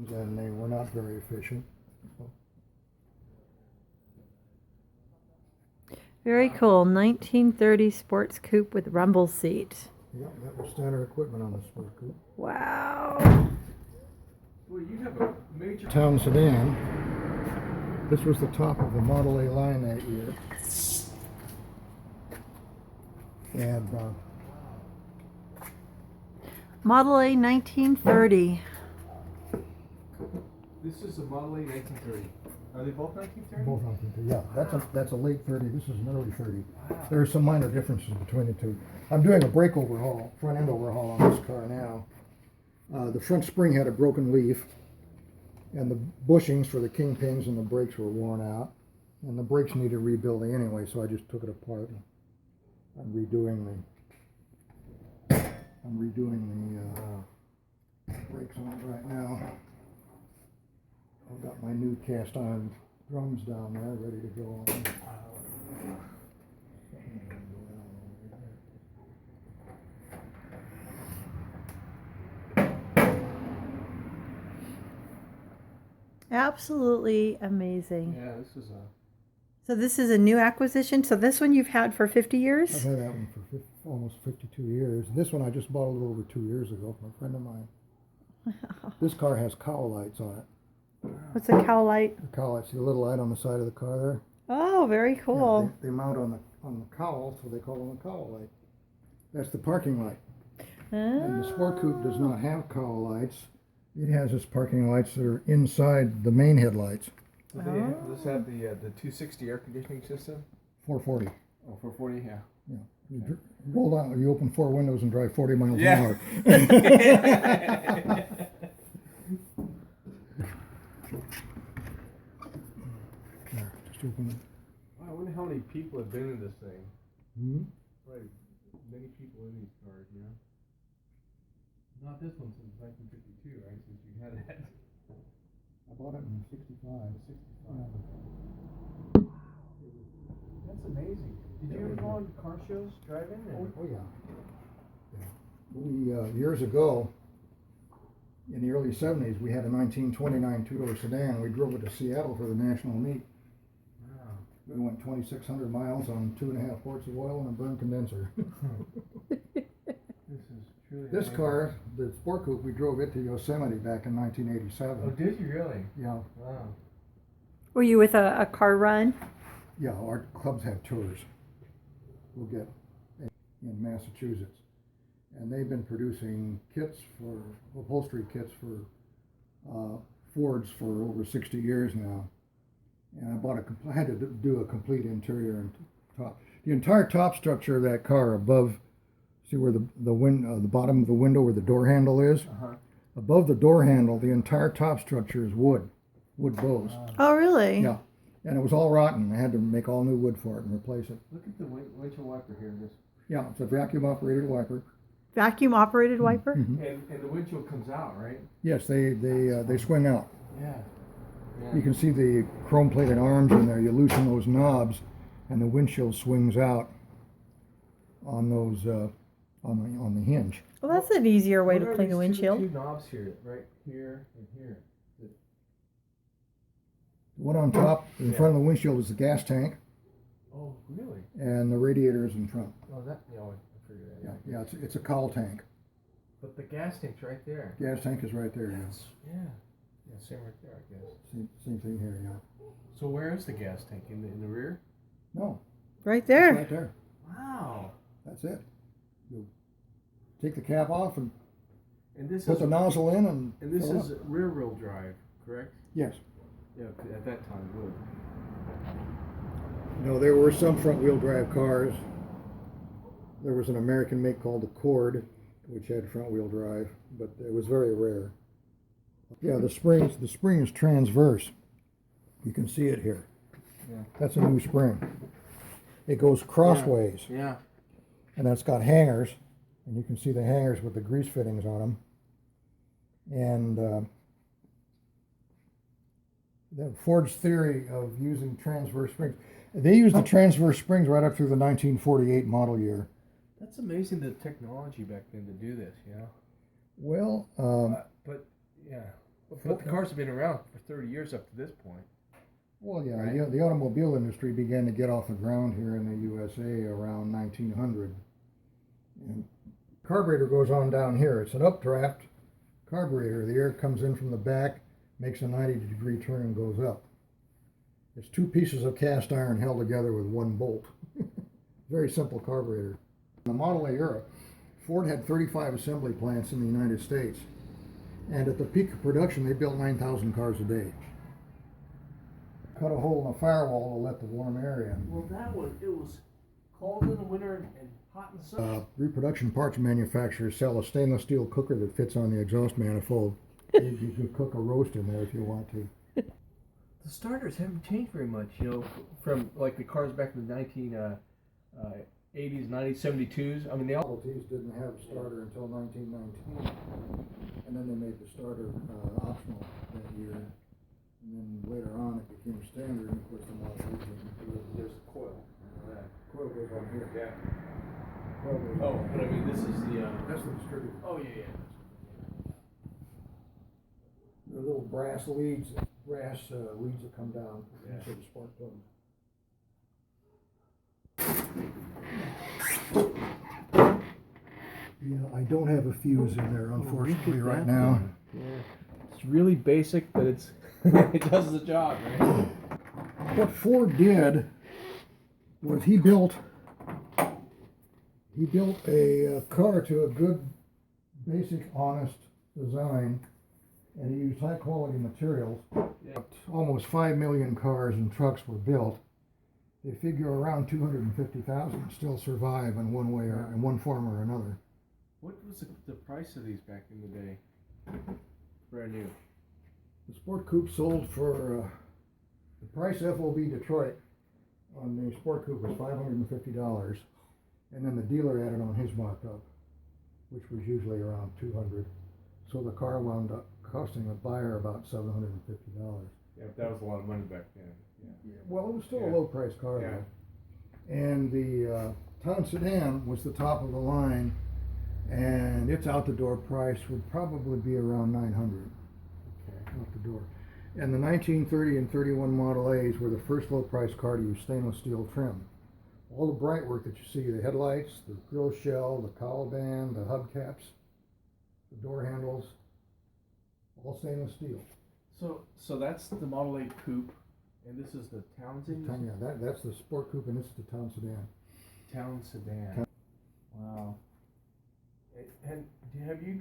and they were not very efficient. Very cool. 1930 sports coupe with rumble seat. Yeah, that was standard equipment on the sport coupe. Wow. Well, you have a major Townsend Sedan. This was the top of the Model A line that year. And Model A 1930. This is a Model A 1930. Are they both 1930? both 1930. Yeah, that's a late 30. This is an early 30. There are some minor differences between the two. I'm doing a brake overhaul, front end overhaul on this car now. The front spring had a broken leaf, and the bushings for the kingpins and the brakes were worn out, and the brakes needed rebuilding anyway, so I just took it apart. I'm redoing the brakes on it right now. I've got my new cast iron drums down there ready to go on. Absolutely amazing. Yeah, this is a. So this is a new acquisition. So this one you've had for 50 I've years? had that one for almost 52 years. This one I just bought a little over 2 years ago from a friend of mine. This car has cowl lights on it. What's a cowl light? The cowl lights, see the little light on the side of the car there? Oh, very cool. Yeah, they mount on the cowl, so they call them a cowl light. That's the parking light. And the Sport Coupe does not have cowl lights. It has its parking lights that are inside the main headlights. Does this have the 260 air conditioning system? 440. Oh, 440, yeah. Yeah. You roll down, you open 4 windows and drive 40 miles an hour. There, just open it. Wow, I wonder how many people have been in this thing. Hmm? Probably many people in these cars, you know? Not this one since 1952, right? Since you had it. I bought it in 65. 65. That's amazing. Did you ever go on car shows driving? Oh yeah. We, years ago, in the early 70s, we had a 1929 two-door sedan. We drove it to Seattle for the national meet. Wow. We went 2,600 miles on 2.5 quarts of oil and a burn condenser. This is truly This amazing. car, the Sport Coupe, we drove it to Yosemite back in 1987. Oh, did you really? Yeah, Wow. Were you with a car run? yeah. Our clubs have tours. We'll get in Massachusetts, and they've been producing kits for upholstery kits for Fords for over 60 years now. And I had to do a complete interior and top. The entire top structure of that car above. See where the bottom of the window where the door handle is? Uh-huh. Above the door handle, the entire top structure is wood bows. Oh, really? Yeah, and it was all rotten. I had to make all new wood for it and replace it. Look at the windshield wiper here. This. Yeah, it's a vacuum operated wiper. Vacuum operated wiper? Mm-hmm. And the windshield comes out, right? Yes, they swing out. Yeah. You can see the chrome plated arms in there. You loosen those knobs, and the windshield swings out on those on the hinge. Well, that's an easier way to What are clean the these windshield. Two knobs here, right here and here. The one on top in front of the windshield is the gas tank, Oh, really? and the radiator is in front. Oh, that. Yeah, I figured that. Yeah, it's a cowl tank. But the gas tank's right there. Gas tank is right there. Yes. Yeah. Yeah, same right there, I guess. Same thing here. Yeah. So where is the gas tank in the rear? No, Right it's there. right there. Wow. That's it. You take the cap off and And this put is the nozzle in and this fill it is up. rear wheel drive, correct? Yes. Yeah, at that time it would. No, there were some front wheel drive cars. There was an American make called the Cord, which had front wheel drive, but it was very rare. Yeah, the spring is transverse. You can see it here. Yeah. That's a new spring. It goes crossways, Yeah. and that's got hangers, and you can see the hangers with the grease fittings on them. And the Ford's theory of using transverse springs, they used the transverse springs right up through the 1948 model year. That's amazing the technology back then to do this, you know? Well, But yeah. But the cars have been around for 30 years up to this point. Well, yeah, Right. the automobile industry began to get off the ground here in the USA around 1900. And carburetor goes on down here. It's an updraft carburetor. The air comes in from the back, makes a 90-degree turn and goes up. It's two pieces of cast iron held together with one bolt. Very simple carburetor. In the Model A era, Ford had 35 assembly plants in the United States. And at the peak of production, they built 9,000 cars a day. Cut a hole in the firewall to let the warm air in. Well, that one, it was cold in the winter and hot in the summer. Reproduction parts manufacturers sell a stainless steel cooker that fits on the exhaust manifold. You can cook a roast in there if you want to. The starters haven't changed very much, from like the cars back in the 1980s, 90s, 72s. I mean, they all. Model Ts didn't have a starter until 1919, and then they made the starter optional that year. And then later on, it became standard, and of course, the Model Ts didn't. There's the coil. Coil goes on here. Yeah. Coil goes Oh, on but I here. mean, this is the. That's the distributor. Oh yeah. They're little brass leads that come down into the spark plugs. Yeah, I don't have a fuse in there, unfortunately, right now. Yeah. It's really basic, but it's it does the job, right? What Ford did was he built a car to a good, basic, honest design, and he used high quality materials. Yeah. Almost 5 million cars and trucks were built. They figure around 250,000 still survive in one way or in one form or another. What was the price of these back in the day? Brand new. The Sport Coupe sold for the price FOB Detroit on the Sport Coupe was $550, and then the dealer added on his markup, which was usually around $200. So the car wound up costing a buyer about $750. Yeah, that was a lot of money back then. Yeah. Well, it was still a Yeah. low price car Yeah. though. And the Townsend Sedan was the top of the line, and its out the door price would probably be around $900 Okay. out the door. And the 1930 and 31 Model A's were the first low price car to use stainless steel trim. All the bright work that you see, the headlights, the grille shell, the cowl band, the hubcaps, the door handles, all stainless steel. So that's the Model A Coupe, and this is the Townsend Yeah, that's the Sport Coupe, and this is the Townsend Sedan. Townsend Sedan. Wow. And have you driven